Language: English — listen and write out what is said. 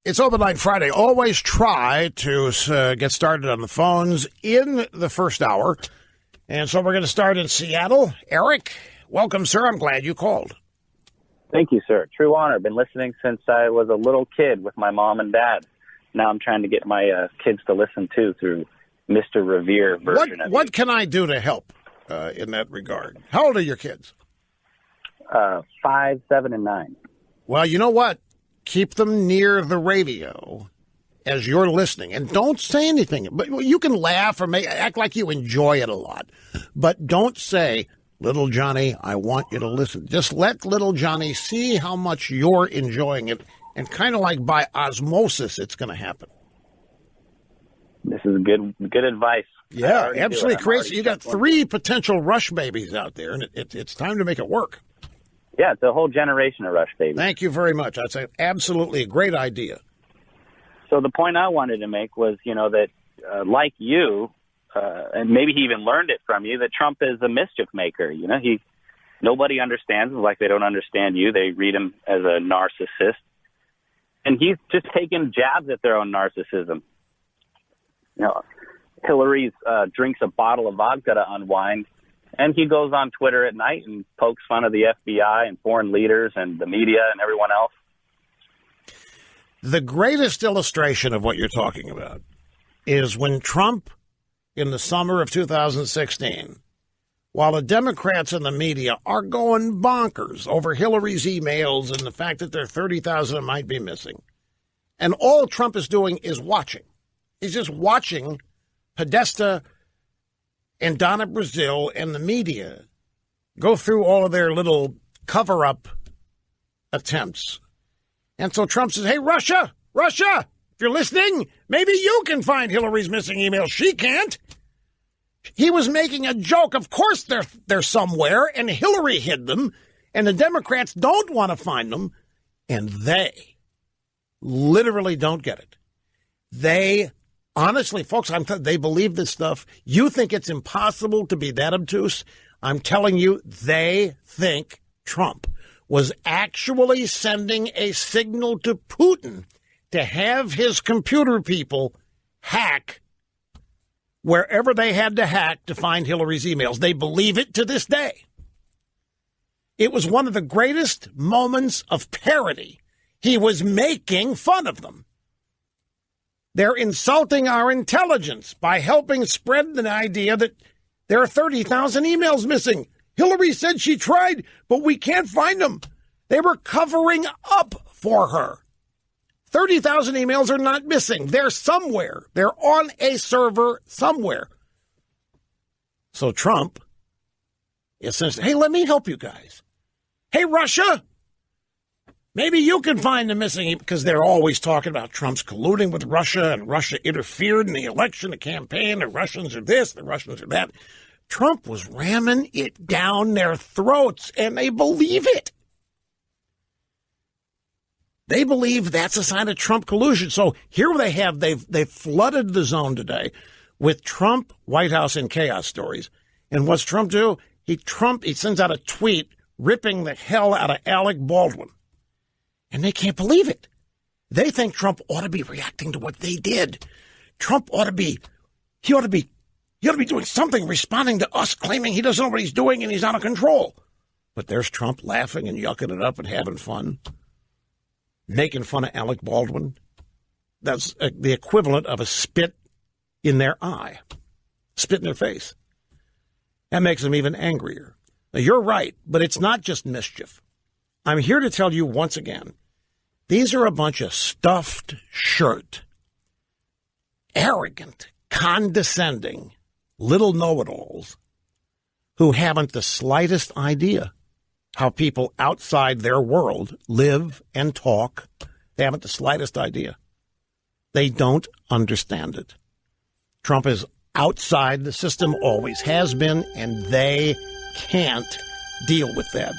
It's Open Line Friday. Always try to get started on the phones in the first hour. And so we're going to start in Seattle. Eric, welcome, sir. I'm glad you called. Thank you, sir. True honor. Been listening since I was a little kid with my mom and dad. Now I'm trying to get my kids to listen, too, through Mr. Revere version of it. What can I do to help in that regard? How old are your kids? 5, 7, and 9. Well, you know what? Keep them near the radio as you're listening. And don't say anything. But you can laugh or act like you enjoy it a lot. But don't say, little Johnny, I want you to listen. Just let little Johnny see how much you're enjoying it. And kind of like by osmosis, it's going to happen. This is good advice. Yeah, absolutely crazy. You got 3 potential Rush babies out there, and it's time to make it work. Yeah, it's a whole generation of Rush babies. Thank you very much. That's absolutely a great idea. So the point I wanted to make was, that like you, and maybe he even learned it from you, that Trump is a mischief maker. Nobody understands him like they don't understand you. They read him as a narcissist. And he's just taking jabs at their own narcissism. Hillary drinks a bottle of vodka to unwind, and he goes on Twitter at night and pokes fun of the FBI and foreign leaders and the media and everyone else. The greatest illustration of what you're talking about is when Trump, in the summer of 2016, while the Democrats and the media are going bonkers over Hillary's emails and the fact that there are 30,000 might be missing, and all Trump is doing is watching. He's just watching Podesta and Donna Brazile and the media go through all of their little cover-up attempts. And so Trump says, hey, Russia, if you're listening, maybe you can find Hillary's missing emails. She can't. He was making a joke. Of course they're somewhere, and Hillary hid them, and the Democrats don't want to find them, and they literally don't get it. They honestly, folks, they believe this stuff. You think it's impossible to be that obtuse? I'm telling you, they think Trump was actually sending a signal to Putin to have his computer people hack wherever they had to hack to find Hillary's emails. They believe it to this day. It was one of the greatest moments of parody. He was making fun of them. They're insulting our intelligence by helping spread the idea that there are 30,000 emails missing. Hillary said she tried, but we can't find them. They were covering up for her. 30,000 emails are not missing. They're somewhere. They're on a server somewhere. So Trump essentially, hey, let me help you guys. Hey, Russia, maybe you can find the missing, because they're always talking about Trump's colluding with Russia and Russia interfered in the election, the campaign, the Russians are this, the Russians are that. Trump was ramming it down their throats, and they believe it. They believe that's a sign of Trump collusion. So here they've flooded the zone today with Trump White House in chaos stories. And what's Trump do? He sends out a tweet ripping the hell out of Alec Baldwin. And they can't believe it. They think Trump ought to be reacting to what they did. Trump ought to be doing something, responding to us, claiming he doesn't know what he's doing and he's out of control. But there's Trump laughing and yucking it up and having fun, making fun of Alec Baldwin. That's the equivalent of a spit in their eye, spit in their face. That makes them even angrier. Now, you're right, but it's not just mischief. I'm here to tell you once again, these are a bunch of stuffed shirt, arrogant, condescending, little know-it-alls who haven't the slightest idea how people outside their world live and talk. They haven't the slightest idea. They don't understand it. Trump is outside the system, always has been, and they can't deal with that.